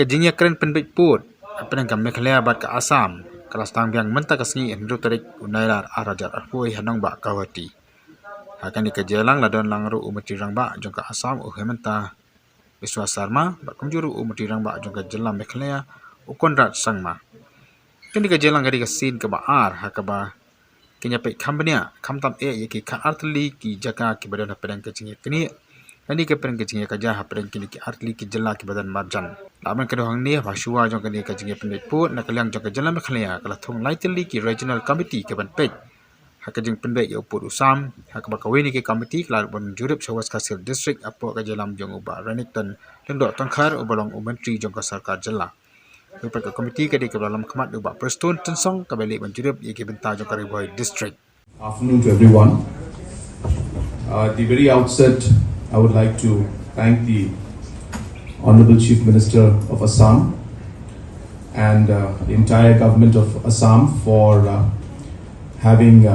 ke Jingiapynbeit Pud apeng ke Meghalaya bat ke Assam kelas Sdang Bynta Kasngi Hindu tarik unailar arajat arpui hanong ba kawati hakan ke jelang ladon langru umati rang ba jong ke Assam uhementa Biswasarma ba kumjuru umati rang ba jong ke jelam Meghalaya ukondrat sangma kini ke jelang gadi ke sin ke baar hakaba Jingiapynbeit kambania kamtam yaki ka artli ki jaka ki badan apeng ke Jingiapynbeit Nani ke perang kecingnya kerja haperan kini ke artli ke jela ke badan marjan. Laban kedua hang ni bahasua jong kini ke Jingiapynbeit Pud nak kaliang jong ke jalan Meghalaya kalau thong lightly ke regional committee ke Pyd. Hak Jingiapynbeit ya upur Assam hak bakawini ke committee kelar bon jurup sawas kasir district apo ke jalan jong ubah ranik dan lendok tangkar ubalong menteri jong ke sarkar jela. Lepas ke committee ke di ke dalam kemat ubah prestun tensong ke balik bon jurup ya ke Bynta jong ke ribuai district. Afternoon to everyone. At the very outset, I would like to thank the Honorable Chief Minister of Assam and the entire government of Assam for having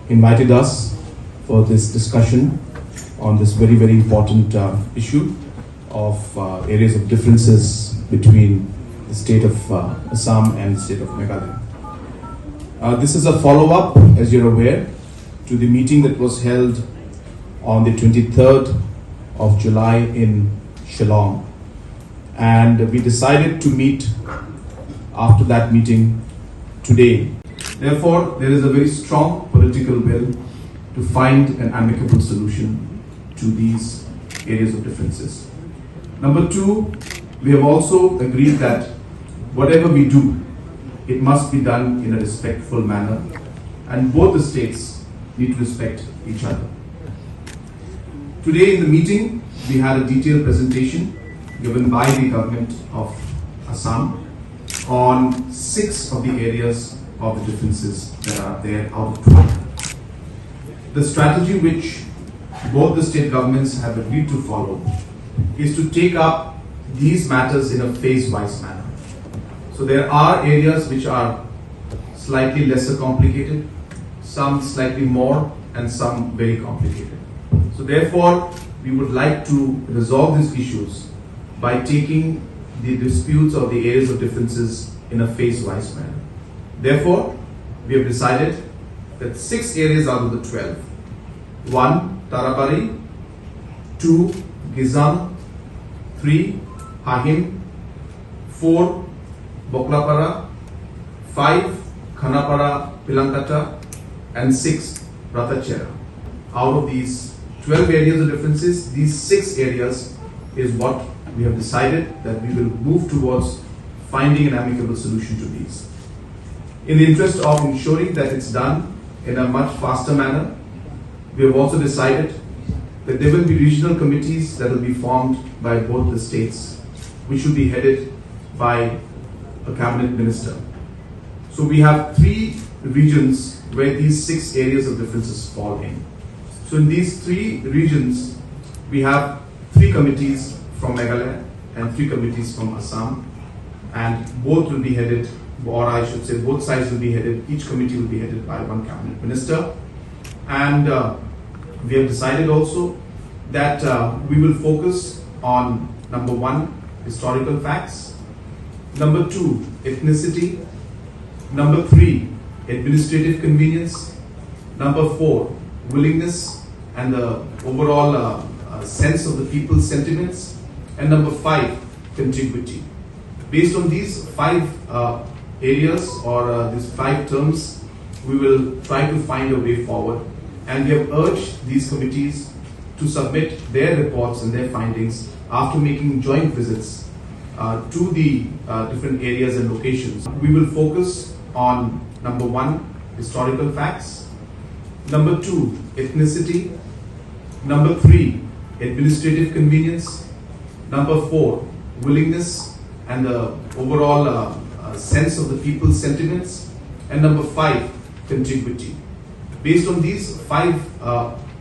invited us for this discussion on this very, very important issue of areas of differences between the state of Assam and the state of Meghalaya. This is a follow-up, as you're aware, to the meeting that was held on the 23rd of July in Shillong, and we decided to meet after that meeting today. Therefore, there is a very strong political will to find an amicable solution to these areas of differences. Number two, we have also agreed that whatever we do, it must be done in a respectful manner, and both the states need to respect each other. Today in the meeting, we had a detailed presentation given by the government of Assam on 6 of the areas of the differences that are there out of 12. The strategy which both the state governments have agreed to follow is to take up these matters in a phase-wise manner. So there are areas which are slightly lesser complicated, some slightly more, and some very complicated. So therefore, we would like to resolve these issues by taking the disputes or the areas of differences in a phase-wise manner. Therefore, we have decided that 6 areas out of the 12. 1. Tarabari. 2. Gizam. 3. Hahim. 4. Boklapara. 5. Khanapara Pilangkata. And 6. Ratachera. Out of these 12 areas of differences, these 6 areas is what we have decided that we will move towards finding an amicable solution to these. In the interest of ensuring that it's done in a much faster manner, we have also decided that there will be regional committees that will be formed by both the states, which will be headed by a cabinet minister. So we have 3 regions where these 6 areas of differences fall in. So in these 3 regions, we have 3 committees from Meghalaya and 3 committees from Assam, and both will be headed, or I should say both sides will be headed, each committee will be headed by one cabinet minister. And we have decided also that we will focus on number 1, historical facts, number 2, ethnicity, number 3, administrative convenience, number 4, willingness and the overall sense of the people's sentiments, and number 5, contiguity. Based on these 5 areas or these 5 terms, we will try to find a way forward, and we have urged these committees to submit their reports and their findings after making joint visits to the different areas and locations. We will focus on number 1, historical facts, number 2, ethnicity, number 3, administrative convenience, number 4, willingness and the overall sense of the people's sentiments, and number 5, contiguity. Based on these 5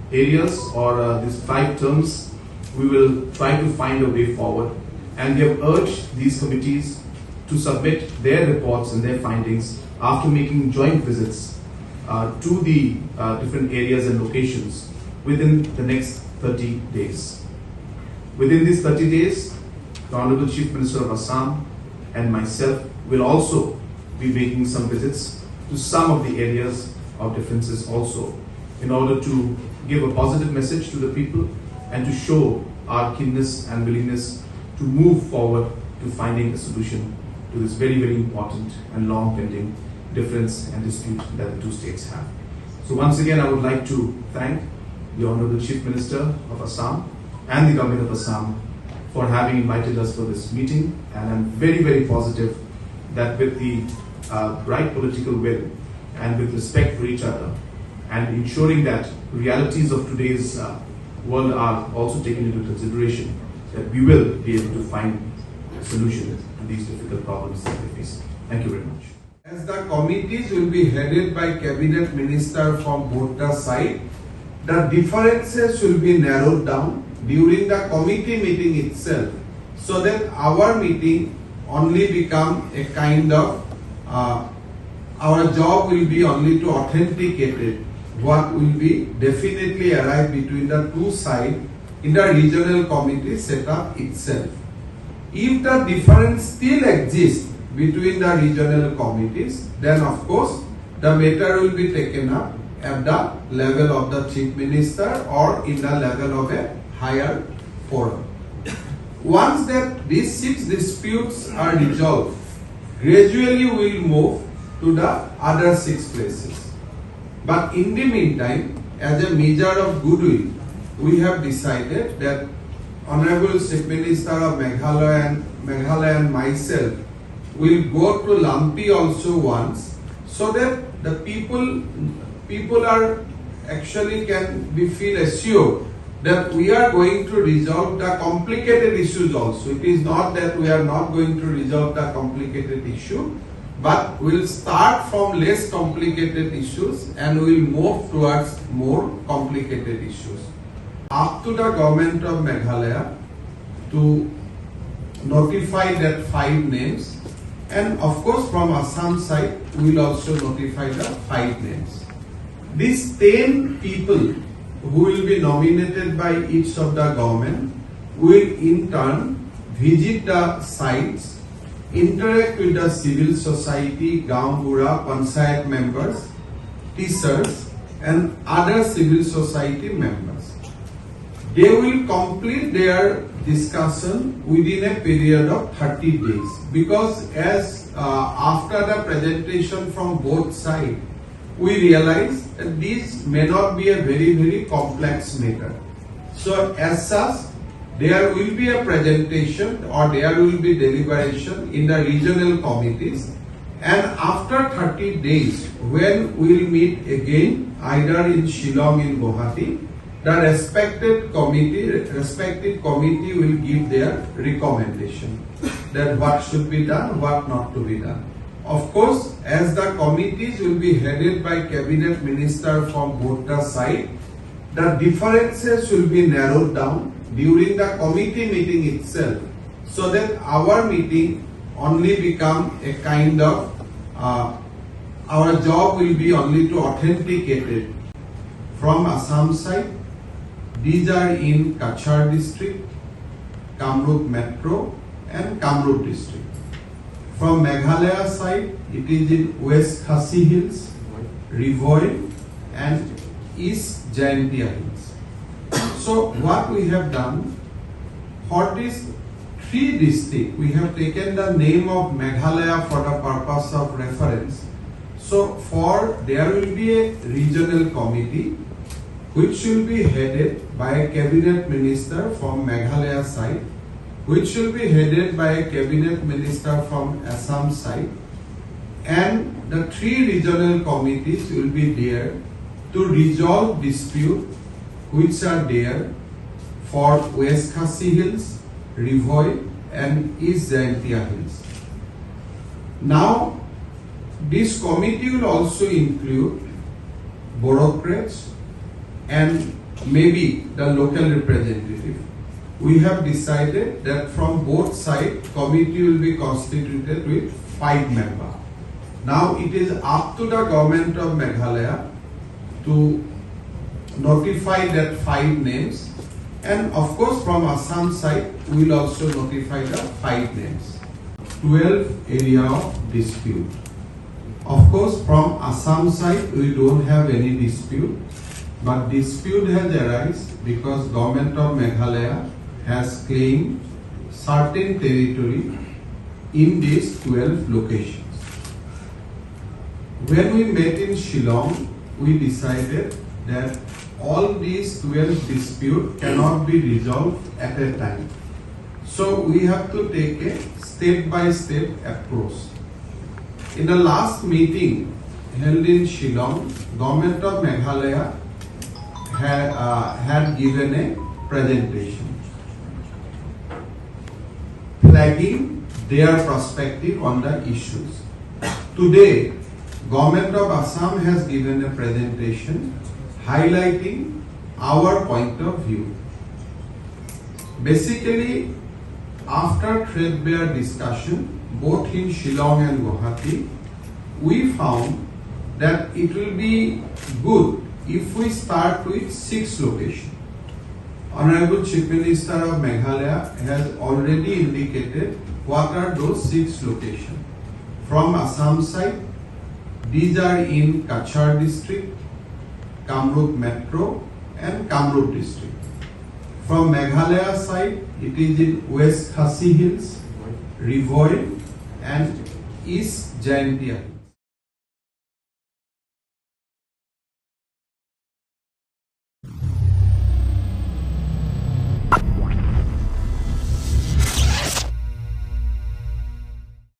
areas or these 5 terms, we will try to find a way forward, and we have urged these committees to submit their reports and their findings after making joint visits to the different areas and locations within the next 30 days. Within these 30 days, the Honorable Chief Minister of Assam and myself will also be making some visits to some of the areas of differences also, in order to give a positive message to the people and to show our keenness and willingness to move forward to finding a solution to this very, very important and long pending difference and dispute that the two states have. So once again, I would like to thank the Honorable Chief Minister of Assam and the Government of Assam for having invited us for this meeting, and I'm very, very positive that with the right political will and with respect for each other and ensuring that realities of today's world are also taken into consideration, that we will be able to find a solution to these difficult problems that we face. Thank you very much. As the committees will be headed by cabinet minister from both the side, the differences will be narrowed down during the committee meeting itself, so that our meeting only become a kind of our job will be only to authenticate it, what will be definitely arrive between the two sides in the regional committee setup itself. If the difference still exists between the regional committees, then of course the matter will be taken up at the level of the Chief Minister or in the level of a higher forum. Once that these 6 disputes are resolved, gradually we will move to the other 6 places. But in the meantime, as a measure of goodwill, we have decided that Honorable Chief Minister of Meghalaya and myself will go to Lampi also once, so that the people are actually can be feel assured that we are going to resolve the complicated issues also. It is not that we are not going to resolve the complicated issue, but we will start from less complicated issues and we will move towards more complicated issues. Up to the government of Meghalaya to notify that 5 names, and of course from Assam side we will also notify the 5 names. These 10 people who will be nominated by each of the government will in turn visit the sites, interact with the civil society, Gaon Bura, Panchayat members, teachers and other civil society members. They will complete their discussion within a period of 30 days, because as after the presentation from both sides, we realize that this may not be a very, very complex matter. So as such, there will be a presentation or there will be deliberation in the regional committees, and after 30 days, when we will meet again either in Shillong in Guwahati, the respective committee will give their recommendation that what should be done, what not to be done. Of course, as the committees will be headed by cabinet minister from both the side, the differences will be narrowed down during the committee meeting itself, so that our meeting only become a kind of our job will be only to authenticate it. From Assam side, these are in Kachar district, Kamrup Metro and Kamrup district. From Meghalaya side, it is in West Khasi Hills, Rivoi and East Jingiapynbeit Hills. So what we have done, for these 3 districts, we have taken the name of Meghalaya for the purpose of reference. So there will be a regional committee which will be headed by a cabinet minister from Meghalaya side, which will be headed by a cabinet minister from Assam side, and the 3 regional committees will be there to resolve dispute which are there for West Khasi Hills, Rivoi and East Jingiapynbeit Hills. Now, this committee will also include bureaucrats and maybe the local representative. We have decided that from both sides, committee will be constituted with 5 members. Now it is up to the government of Meghalaya to notify that 5 names, And of course from Assam side, we will also notify the 5 names. 12 area of dispute. Of course from Assam side, we don't have any dispute. But dispute has arisen because government of Meghalaya has claimed certain territory in these 12 locations. When we met in Shillong, we decided that all these 12 disputes cannot be resolved at a time. So we have to take a step-by-step approach. In the last meeting held in Shillong, government of Meghalaya had given a presentation flagging their perspective on the issues. Today, government of Assam has given a presentation highlighting our point of view. Basically, after threadbare discussion, both in Shillong and Guwahati, we found that it will be good if we start with 6 locations. Honorable Chief Minister of Meghalaya has already indicated what are those 6 locations. From Assam side, these are in Kachar district, Kamrup Metro and Kamrup district. From Meghalaya side, it is in West Khasi Hills, Rivoi and East Jingiapynbeit.